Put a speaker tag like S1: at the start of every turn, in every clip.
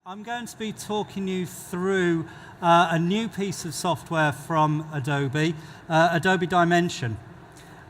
S1: I'm going to be talking you through a new piece of software from Adobe, Adobe Dimension.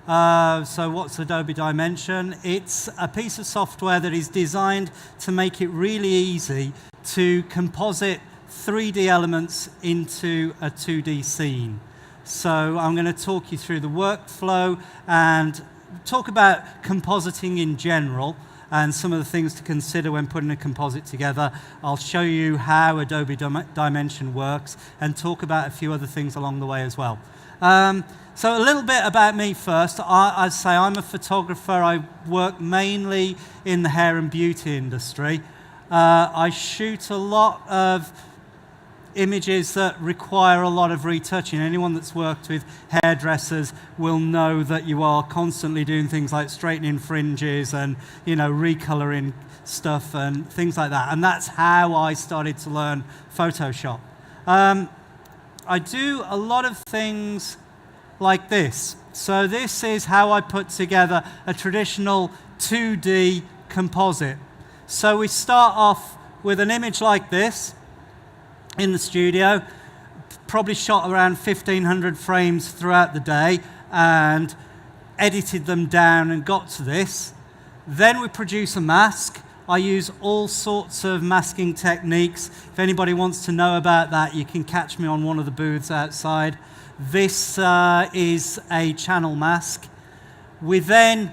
S1: So what's Adobe Dimension? It's a piece of software that is designed to make it really easy to composite 3D elements into a 2D scene. So I'm going to talk you through the workflow and talk about compositing in general and some of the things to consider when putting a composite together. I'll show you how Adobe Dimension works and talk about a few other things along the way as well. So a little bit about me first. I'd say I'm a photographer. I work mainly in the hair and beauty industry. I shoot a lot of images that require a lot of retouching. Anyone that's worked with hairdressers will know that you are constantly doing things like straightening fringes and, recoloring stuff and things like that. And that's how I started to learn Photoshop. I do a lot of things like this. So this is how I put together a traditional 2D composite. So we start off with an image like this in the studio, probably shot around 1,500 frames throughout the day and edited them down and got to this. Then we produce a mask. I use all sorts of masking techniques. If anybody wants to know about that, you can catch me on one of the booths outside. This is a channel mask. We then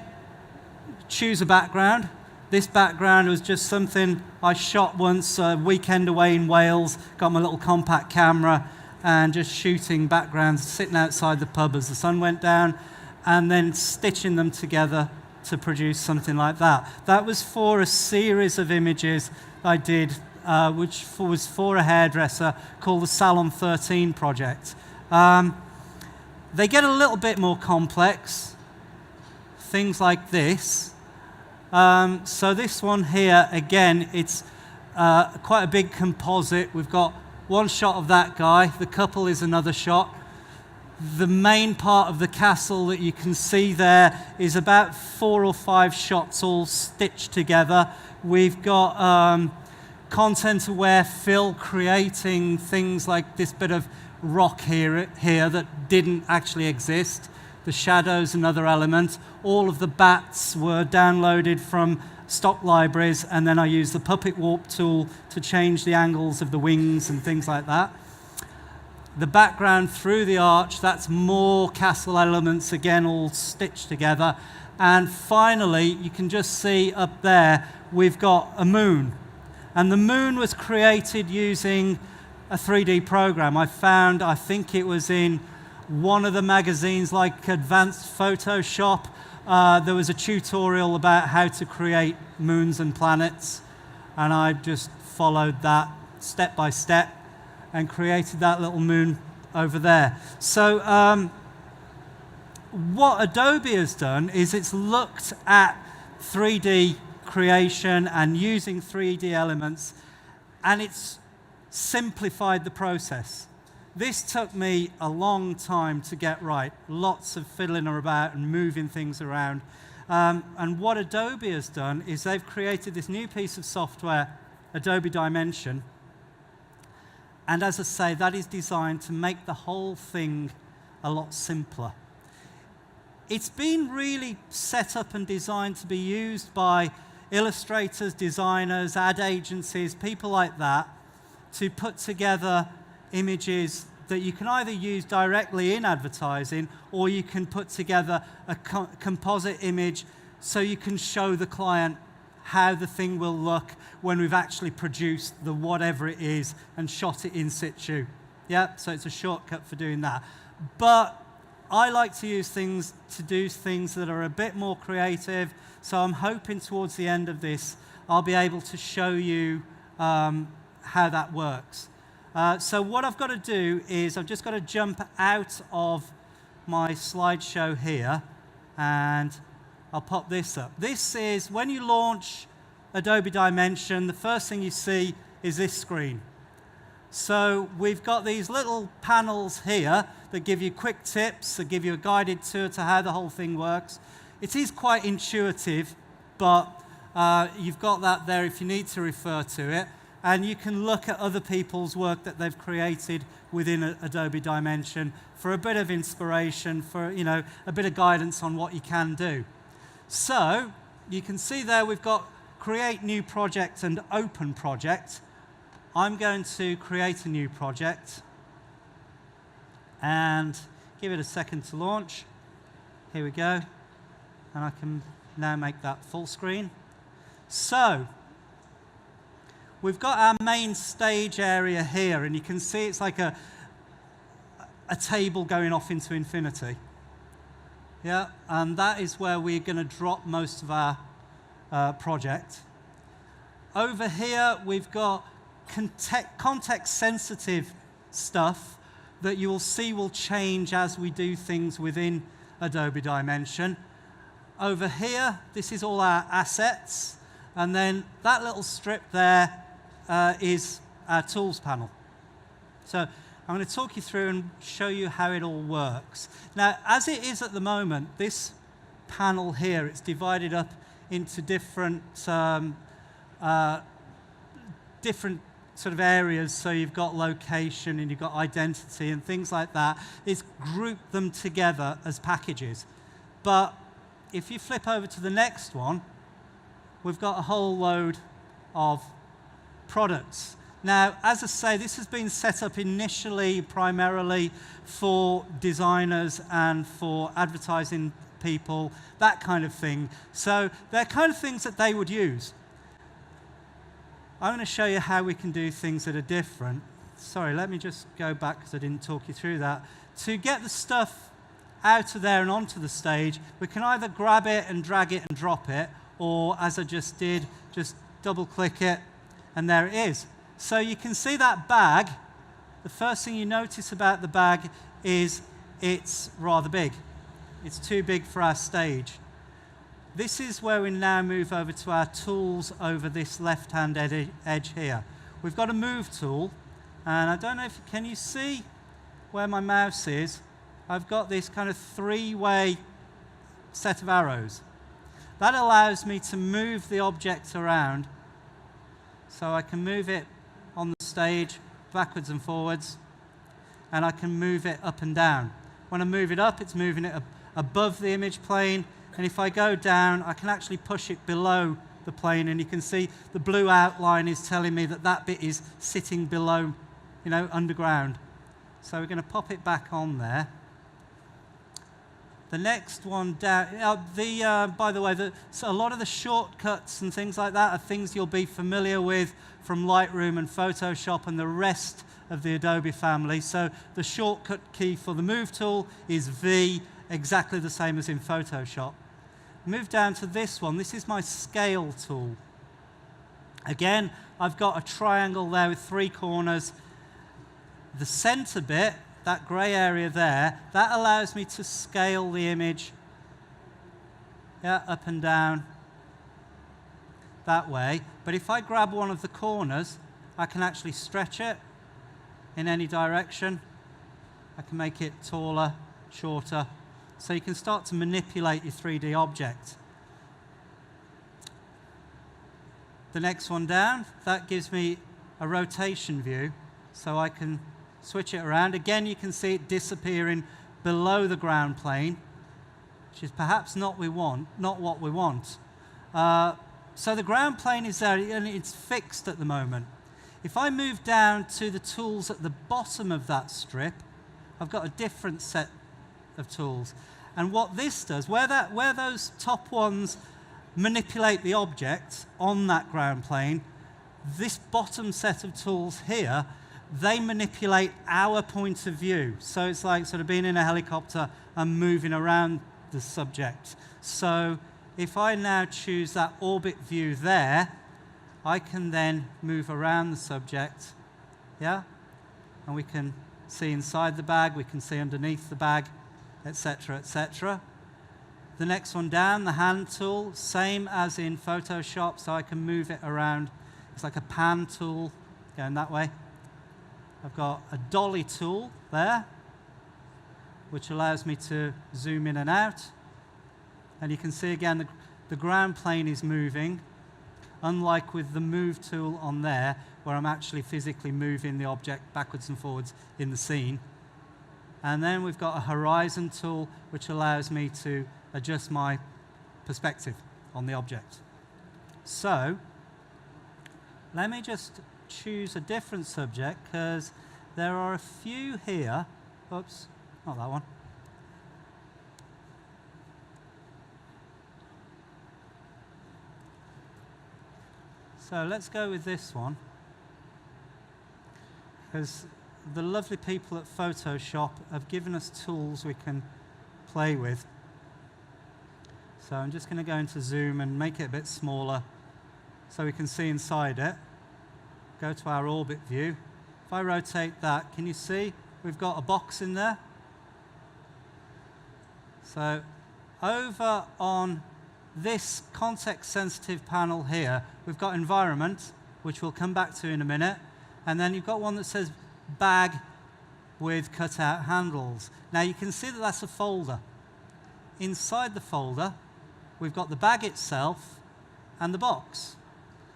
S1: choose a background. This background was just something I shot once a weekend away in Wales, got my little compact camera and just shooting backgrounds, sitting outside the pub as the sun went down, and then stitching them together to produce something like that. That was for a series of images I did, which was for a hairdresser called the Salon 13 project. They get a little bit more complex, things like this. So this one here, again, it's quite a big composite. We've got one shot of that guy. The couple is another shot. The main part of the castle that you can see there is about 4 or 5 shots all stitched together. We've got content-aware fill creating things like this bit of rock here that didn't actually exist. The shadow's another element. All of the bats were downloaded from stock libraries, and then I used the Puppet Warp tool to change the angles of the wings and things like that. The background through the arch, that's more castle elements, again, all stitched together. And finally, you can just see up there, we've got a moon. And the moon was created using a 3D program. I think it was in one of the magazines like Advanced Photoshop. There was a tutorial about how to create moons and planets, and I just followed that step by step and created that little moon over there. So what Adobe has done is it's looked at 3D creation and using 3D elements, and it's simplified the process. This took me a long time to get right, lots of fiddling about and moving things around. And what Adobe has done is they've created this new piece of software, Adobe Dimension. And as I say, that is designed to make the whole thing a lot simpler. It's been really set up and designed to be used by illustrators, designers, ad agencies, people like that, to put together images that you can either use directly in advertising, or you can put together a composite image so you can show the client how the thing will look when we've actually produced the whatever it is and shot it in situ. Yeah, so it's a shortcut for doing that. But I like to use things to do things that are a bit more creative, so I'm hoping towards the end of this I'll be able to show you how that works. So what I've got to do is I've just got to jump out of my slideshow here, and I'll pop this up. This is when you launch Adobe Dimension, the first thing you see is this screen. So we've got these little panels here that give you quick tips, that give you a guided tour to how the whole thing works. It is quite intuitive, but you've got that there if you need to refer to it. and you can look at other people's work that they've created within Adobe Dimension for a bit of inspiration, for a bit of guidance on what you can do. So you can see there we've got create new project and open project. I'm going to create a new project and give it a second to launch. Here we go. And I can now make that full screen. So we've got our main stage area here, and you can see it's like a table going off into infinity. Yeah, and that is where we're going to drop most of our project. Over here, we've got context-sensitive stuff that you will see will change as we do things within Adobe Dimension. Over here, this is all our assets, and then that little strip there is our Tools panel. So I'm going to talk you through and show you how it all works. Now, as it is at the moment, this panel here, it's divided up into different different sort of areas. So you've got location and you've got identity and things like that. It's grouped them together as packages. But if you flip over to the next one, we've got a whole load of products. Now, as I say, this has been set up initially primarily for designers and for advertising people, that kind of thing. So they're kind of things that they would use. I'm going to show you how we can do things that are different. Sorry, let me just go back because I didn't talk you through that. To get the stuff out of there and onto the stage, we can either grab it and drag it and drop it, or as I just did, just double click it, and there it is. So you can see that bag. The first thing you notice about the bag is it's rather big. It's too big for our stage. This is where we now move over to our tools over this left-hand edge here. We've got a move tool, and I don't know if, can you see where my mouse is? I've got this kind of three-way set of arrows. That allows me to move the object around. So I can move it on the stage backwards and forwards, and I can move it up and down. When I move it up, it's moving it above the image plane, and if I go down, I can actually push it below the plane, and you can see the blue outline is telling me that that bit is sitting below, underground. So we're going to pop it back on there. The next one down, by the way, so a lot of the shortcuts and things like that are things you'll be familiar with from Lightroom and Photoshop and the rest of the Adobe family. So the shortcut key for the Move tool is V, exactly the same as in Photoshop. Move down to this one. This is my Scale tool. Again, I've got a triangle there with 3 corners. The center bit, that gray area there, that allows me to scale the image up and down that way. But if I grab one of the corners, I can actually stretch it in any direction. I can make it taller, shorter. So you can start to manipulate your 3D object. The next one down, that gives me a rotation view, so I can switch it around. Again, you can see it disappearing below the ground plane, which is perhaps not what we want. So the ground plane is there, and it's fixed at the moment. If I move down to the tools at the bottom of that strip, I've got a different set of tools. And what this does, where those top ones manipulate the object on that ground plane, this bottom set of tools here, they manipulate our point of view. So it's like sort of being in a helicopter and moving around the subject. So if I now choose that orbit view there, I can then move around the subject, and we can see inside the bag, we can see underneath the bag, etc., etc. The next one down, the hand tool, same as in Photoshop, so I can move it around. It's like a pan tool going that way. I've got a Dolly tool there, which allows me to zoom in and out. And you can see again the ground plane is moving. unlike with the Move tool on there, where I'm actually physically moving the object backwards and forwards in the scene. And then we've got a Horizon tool, which allows me to adjust my perspective on the object. So let me just choose a different subject, because there are a few here. Oops, not that one. So let's go with this one, because the lovely people at Photoshop have given us tools we can play with. So I'm just going to go into Zoom and make it a bit smaller so we can see inside it. Go to our orbit view. If I rotate that, can you see we've got a box in there? So over on this context-sensitive panel here, we've got environment, which we'll come back to in a minute, and then you've got one that says bag with cut-out handles. Now you can see that that's a folder. Inside the folder, we've got the bag itself and the box.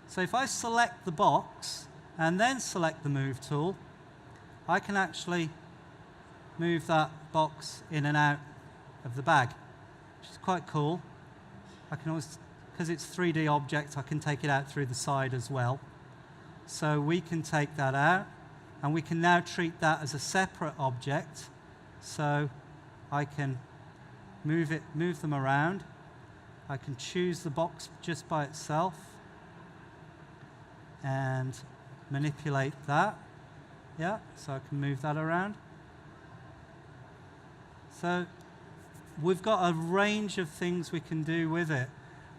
S1: So if I select the box and then select the Move tool, I can actually move that box in and out of the bag, which is quite cool. I can always, because it's 3D object, I can take it out through the side as well. So we can take that out, and we can now treat that as a separate object. So I can move them around. I can choose the box just by itself and manipulate that. Yeah, so I can move that around. So we've got a range of things we can do with it,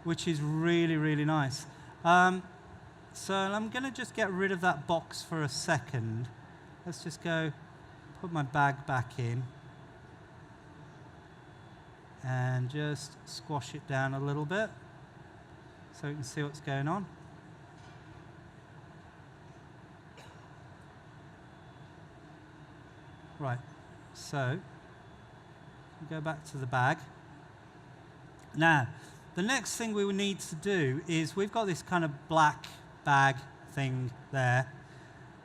S1: which is really, really nice. So I'm going to just get rid of that box for a second. Let's just go put my bag back in and just squash it down a little bit so you can see what's going on. Right, so go back to the bag. Now, the next thing we will need to do is we've got this kind of black bag thing there.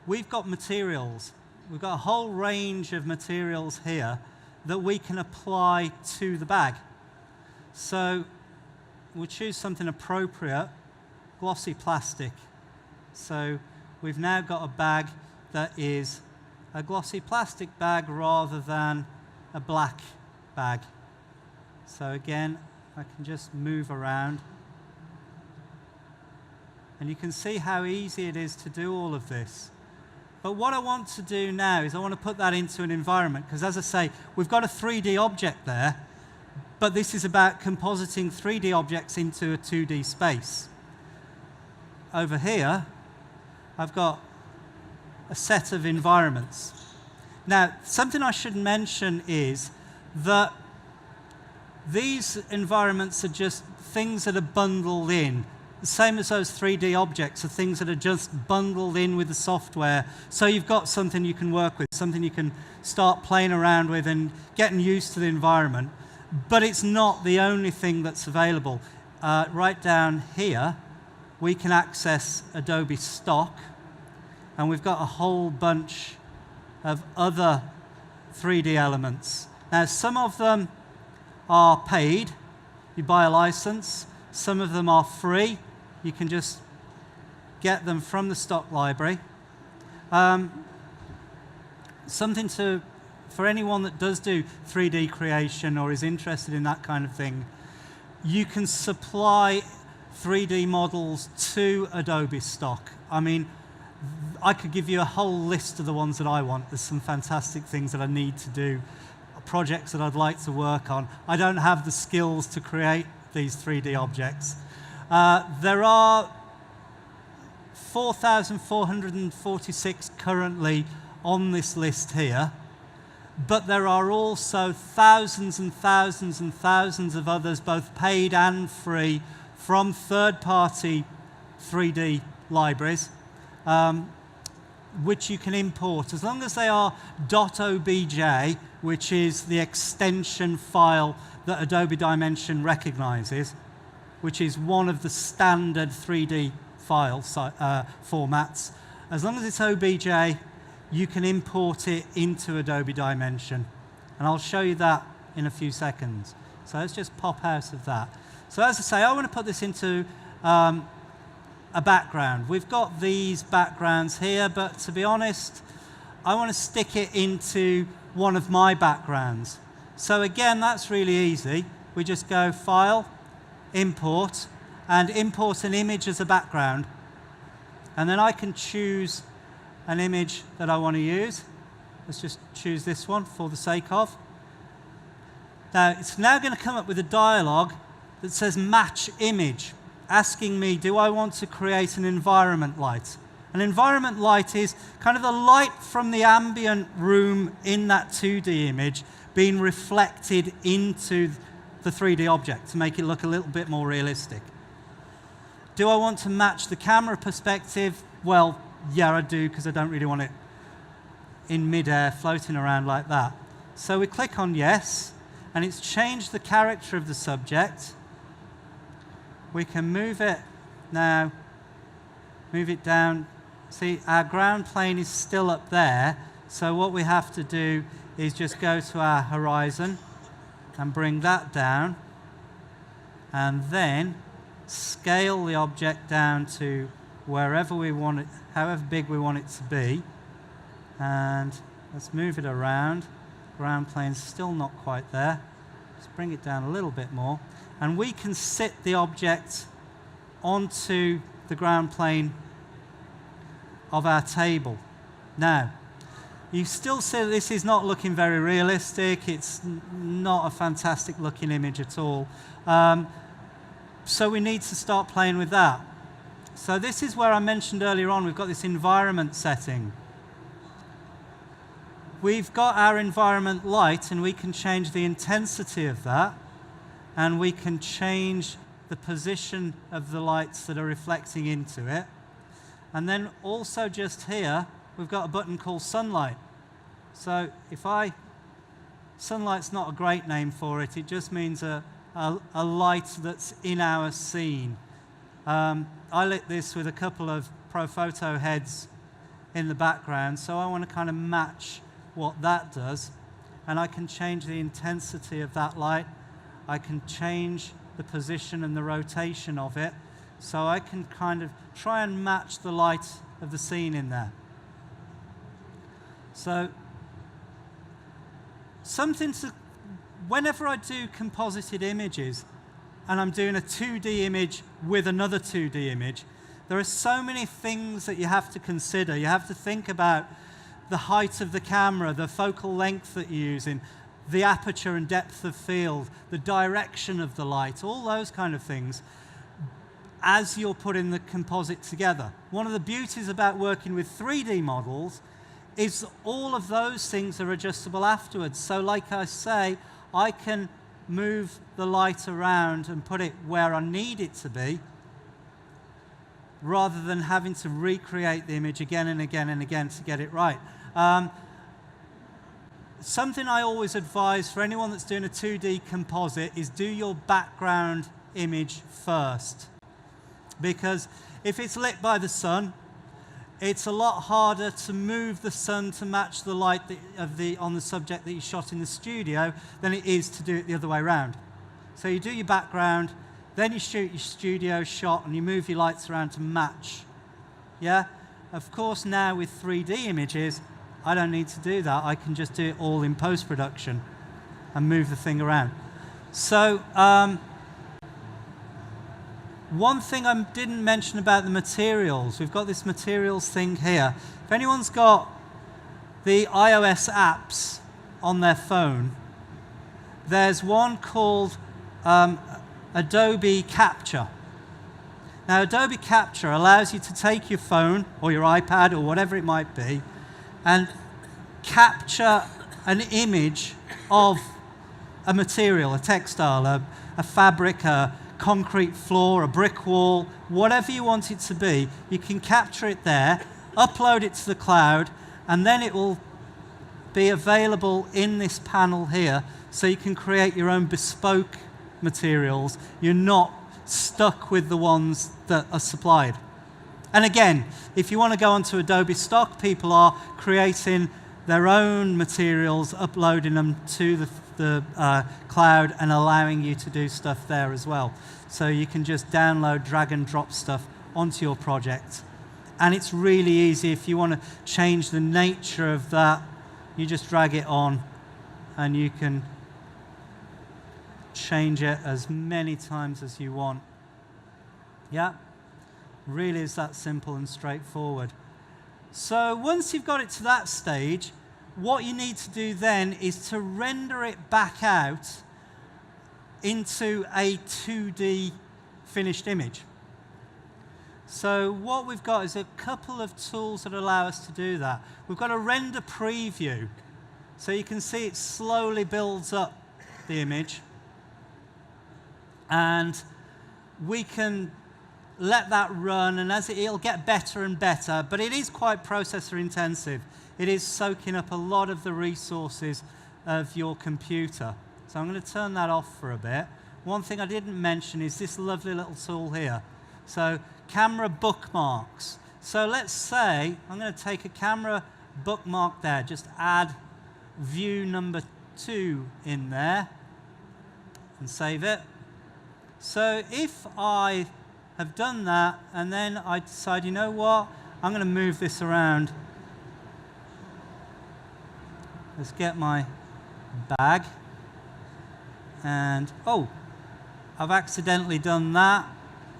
S1: We've got materials. We've got a whole range of materials here that we can apply to the bag. So we'll choose something appropriate, glossy plastic. So we've now got a bag that is a glossy plastic bag rather than a black bag. So again, I can just move around. And you can see how easy it is to do all of this. But what I want to do now is I want to put that into an environment, because as I say, we've got a 3D object there, but this is about compositing 3D objects into a 2D space. Over here, I've got a set of environments. Now, something I should mention is that these environments are just things that are bundled in. The same as those 3D objects are things that are just bundled in with the software. So you've got something you can work with, something you can start playing around with and getting used to the environment. But it's not the only thing that's available. Right down here, we can access Adobe Stock. And we've got a whole bunch of other 3D elements. Now, some of them are paid. You buy a license. Some of them are free. You can just get them from the stock library. Something for anyone that does do 3D creation or is interested in that kind of thing, you can supply 3D models to Adobe Stock. I mean, I could give you a whole list of the ones that I want. There's some fantastic things that I need to do, projects that I'd like to work on. I don't have the skills to create these 3D objects. There are 4,446 currently on this list here, but there are also thousands and thousands and thousands of others, both paid and free, from third-party 3D libraries, which you can import, as long as they are .obj, which is the extension file that Adobe Dimension recognizes, which is one of the standard 3D file formats. As long as it's OBJ, you can import it into Adobe Dimension. And I'll show you that in a few seconds. So let's just pop out of that. So as I say, I want to put this into a background. We've got these backgrounds here, but to be honest, I want to stick it into one of my backgrounds. So again, that's really easy. We just go File, Import, and import an image as a background. And then I can choose an image that I want to use. Let's just choose this one for the sake of. Now, it's now going to come up with a dialog that says Match Image, asking me, do I want to create an environment light? An environment light is kind of the light from the ambient room in that 2D image being reflected into the 3D object to make it look a little bit more realistic. Do I want to match the camera perspective? Well, yeah, I do, because I don't really want it in midair floating around like that. So we click on yes, and it's changed the character of the subject. We can move it now, move it down. See, our ground plane is still up there, so what we have to do is just go to our horizon and bring that down, and then scale the object down to wherever we want it, however big we want it to be. And let's move it around. Ground plane's still not quite there. Let's bring it down a little bit more. And we can sit the object onto the ground plane of our table. Now, you still see that this is not looking very realistic. It's not a fantastic looking image at all. So we need to start playing with that. So this is where I mentioned earlier on, we've got this environment setting. We've got our environment light, and we can change the intensity of that, and we can change the position of the lights that are reflecting into it. And then also just here, we've got a button called Sunlight. So if Sunlight's not a great name for it, it just means a light that's in our scene. I lit this with a couple of ProPhoto heads in the background, so I want to kind of match what that does. And I can change the intensity of that light. I can change the position and the rotation of it. So I can kind of try and match the light of the scene in there. So whenever I do composited images, and I'm doing a 2D image with another 2D image, there are so many things that you have to consider. You have to think about the height of the camera, the focal length that you're using, the aperture and depth of field, the direction of the light, all those kind of things as you're putting the composite together. One of the beauties about working with 3D models is all of those things are adjustable afterwards. So like I say, I can move the light around and put it where I need it to be, rather than having to recreate the image again and again and again to get it right. Something I always advise for anyone that's doing a 2D composite is do your background image first. Because if it's lit by the sun, it's a lot harder to move the sun to match the light on the subject that you shot in the studio than it is to do it the other way around. So you do your background, then you shoot your studio shot, and you move your lights around to match. Yeah? Of course, now with 3D images, I don't need to do that. I can just do it all in post-production and move the thing around. So one thing I didn't mention about the materials, we've got this materials thing here. If anyone's got the iOS apps on their phone, there's one called Adobe Capture. Now, Adobe Capture allows you to take your phone or your iPad or whatever it might be and capture an image of a material, a textile, a fabric, a concrete floor, a brick wall, whatever you want it to be. You can capture it there, upload it to the cloud, and then it will be available in this panel here, so you can create your own bespoke materials. You're not stuck with the ones that are supplied. And again, if you want to go onto Adobe Stock, people are creating their own materials, uploading them to the cloud and allowing you to do stuff there as well. So you can just download, drag and drop stuff onto your project. And it's really easy. If you want to change the nature of that, you just drag it on and you can change it as many times as you want. Yeah, really is that simple and straightforward. So once you've got it to that stage, what you need to do then is to render it back out into a 2D finished image. So what we've got is a couple of tools that allow us to do that. We've got a render preview. So you can see it slowly builds up the image. And we can let that run, and as it'll get better and better, but it is quite processor intensive. It is soaking up a lot of the resources of your computer. So I'm going to turn that off for a bit. One thing I didn't mention is this lovely little tool here. So camera bookmarks. So let's say I'm going to take a camera bookmark there, just add view number 2 in there and save it. So if I have done that and then I decide, you know what, I'm going to move this around. Let's get my bag. And, oh, I've accidentally done that,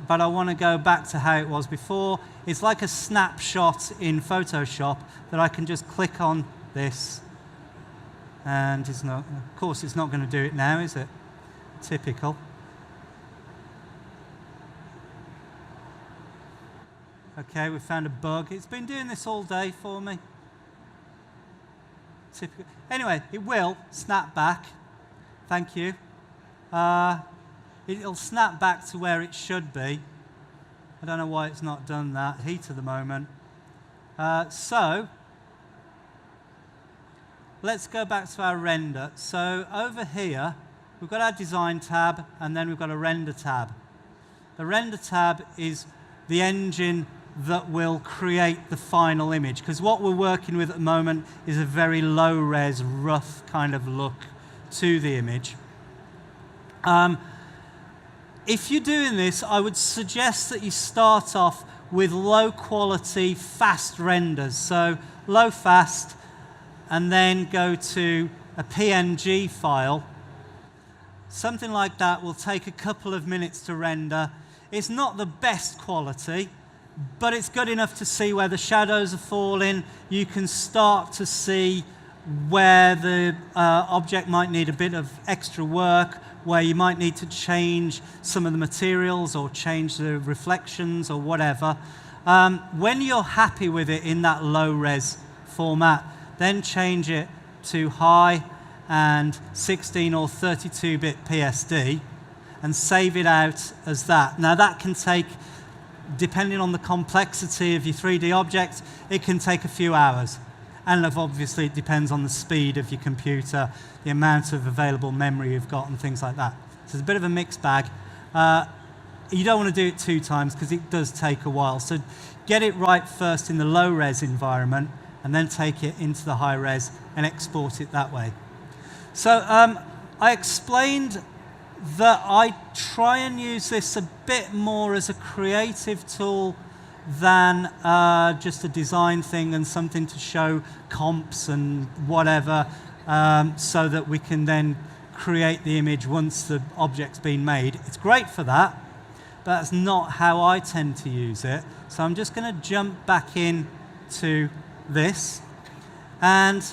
S1: but I want to go back to how it was before. It's like a snapshot in Photoshop that I can just click on this. And it's not, of course, it's not going to do it now, is it? Typical. Okay, we found a bug. It's been doing this all day for me. Typical. Anyway, it will snap back. Thank you. It'll snap back to where it should be. I don't know why it's not done that. Heat at the moment. So, let's go back to our render. So over here, we've got our design tab, and then we've got a render tab. The render tab is the engine that will create the final image, because what we're working with at the moment is a very low-res, rough kind of look to the image. If you're doing this, I would suggest that you start off with low-quality, fast renders. So low, fast, and then go to a PNG file. Something like that will take a couple of minutes to render. It's not the best quality, but it's good enough to see where the shadows are falling. You can start to see where the object might need a bit of extra work, where you might need to change some of the materials or change the reflections or whatever. When you're happy with it in that low-res format, then change it to high and 16 or 32-bit PSD and save it out as that. Now that can take, depending on the complexity of your 3D object, it can take a few hours. And obviously it depends on the speed of your computer, the amount of available memory you've got and things like that. So it's a bit of a mixed bag. You don't want to do it 2 times because it does take a while. So get it right first in the low-res environment and then take it into the high-res and export it that way. So I explained that I try and use this a bit more as a creative tool than just a design thing and something to show comps and whatever, so that we can then create the image once the object's been made. It's great for that, but that's not how I tend to use it. So I'm just going to jump back in to this, and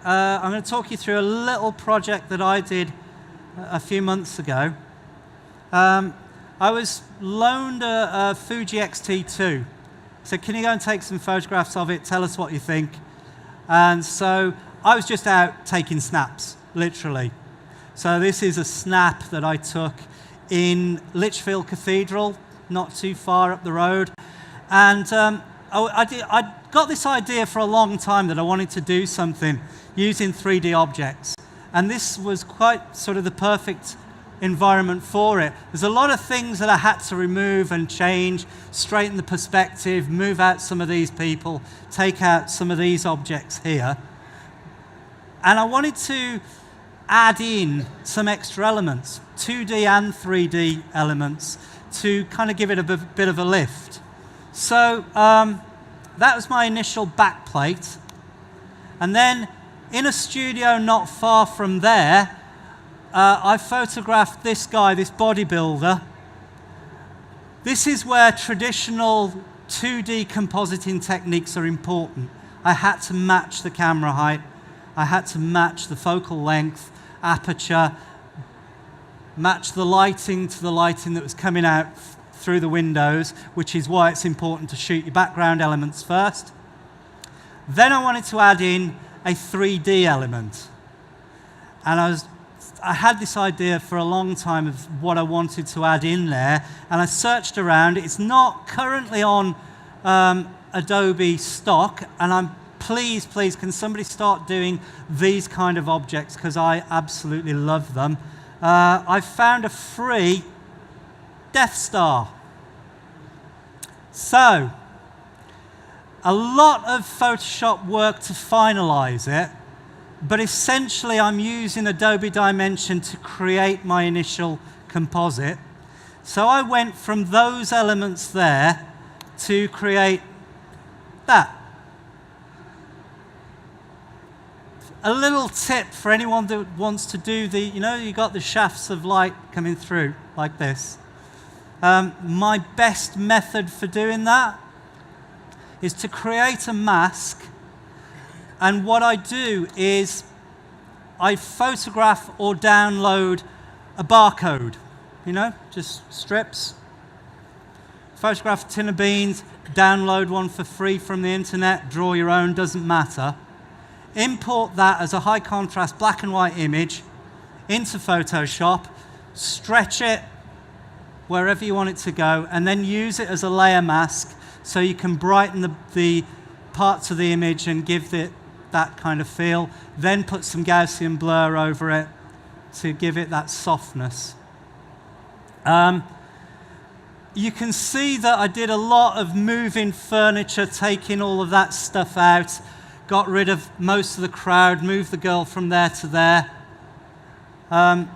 S1: I'm going to talk you through a little project that I did a few months ago. I was loaned a Fuji X-T2. So can you go and take some photographs of it, tell us what you think. And so I was just out taking snaps, literally. So this is a snap that I took in Lichfield Cathedral, not too far up the road. And I got this idea for a long time that I wanted to do something using 3D objects. And this was quite sort of the perfect environment for it. There's a lot of things that I had to remove and change, straighten the perspective, move out some of these people, take out some of these objects here. And I wanted to add in some extra elements, 2D and 3D elements, to kind of give it a bit of a lift. So that was my initial backplate. And then in a studio not far from there, I photographed this guy, this bodybuilder. This is where traditional 2D compositing techniques are important. I had to match the camera height. I had to match the focal length, aperture, match the lighting to the lighting that was coming out through the windows, which is why it's important to shoot your background elements first. Then I wanted to add in a 3D element. And I had this idea for a long time of what I wanted to add in there, and I searched around. It's not currently on Adobe Stock, and please, can somebody start doing these kind of objects, because I absolutely love them. I found a free Death Star. So, a lot of Photoshop work to finalize it, but essentially I'm using Adobe Dimension to create my initial composite. So I went from those elements there to create that. A little tip for anyone that wants to do you got the shafts of light coming through like this. My best method for doing that is to create a mask, and what I do is I photograph or download a barcode, just strips. Photograph a tin of beans, download one for free from the internet, draw your own, doesn't matter. Import that as a high contrast black and white image into Photoshop, stretch it wherever you want it to go, and then use it as a layer mask so you can brighten the parts of the image and give it that kind of feel. Then put some Gaussian blur over it to give it that softness. You can see that I did a lot of moving furniture, taking all of that stuff out, got rid of most of the crowd, moved the girl from there to there. I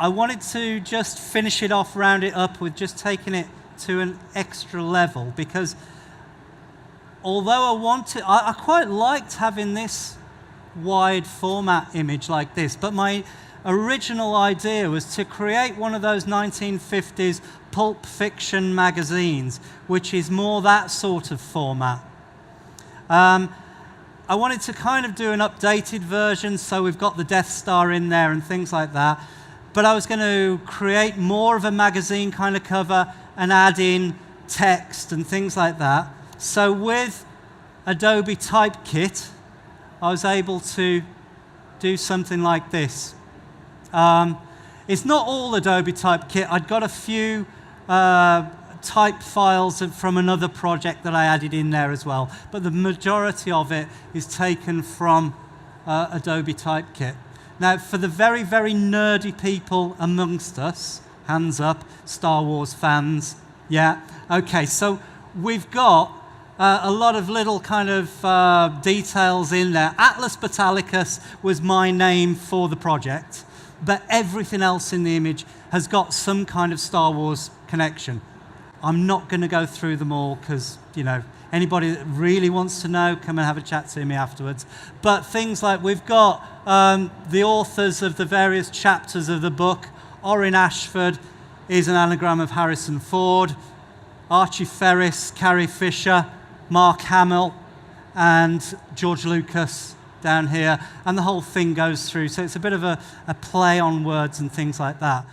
S1: wanted to just finish it off, round it up with just taking it to an extra level, because although I quite liked having this wide format image like this, but my original idea was to create one of those 1950s pulp fiction magazines, which is more that sort of format. I wanted to kind of do an updated version, so we've got the Death Star in there and things like that, but I was going to create more of a magazine kind of cover and add in text and things like that. So with Adobe Typekit, I was able to do something like this. It's not all Adobe Typekit. I'd got a few type files from another project that I added in there as well, but the majority of it is taken from Adobe Typekit. Now, for the very, very nerdy people amongst us, hands up, Star Wars fans, yeah, okay, so we've got a lot of little kind of details in there. Atlas Botalicus was my name for the project, but everything else in the image has got some kind of Star Wars connection. I'm not going to go through them all because, anybody that really wants to know, come and have a chat to me afterwards. But things like we've got the authors of the various chapters of the book. Orrin Ashford is an anagram of Harrison Ford. Archie Ferris, Carrie Fisher, Mark Hamill, and George Lucas down here. And the whole thing goes through. So it's a bit of a play on words and things like that.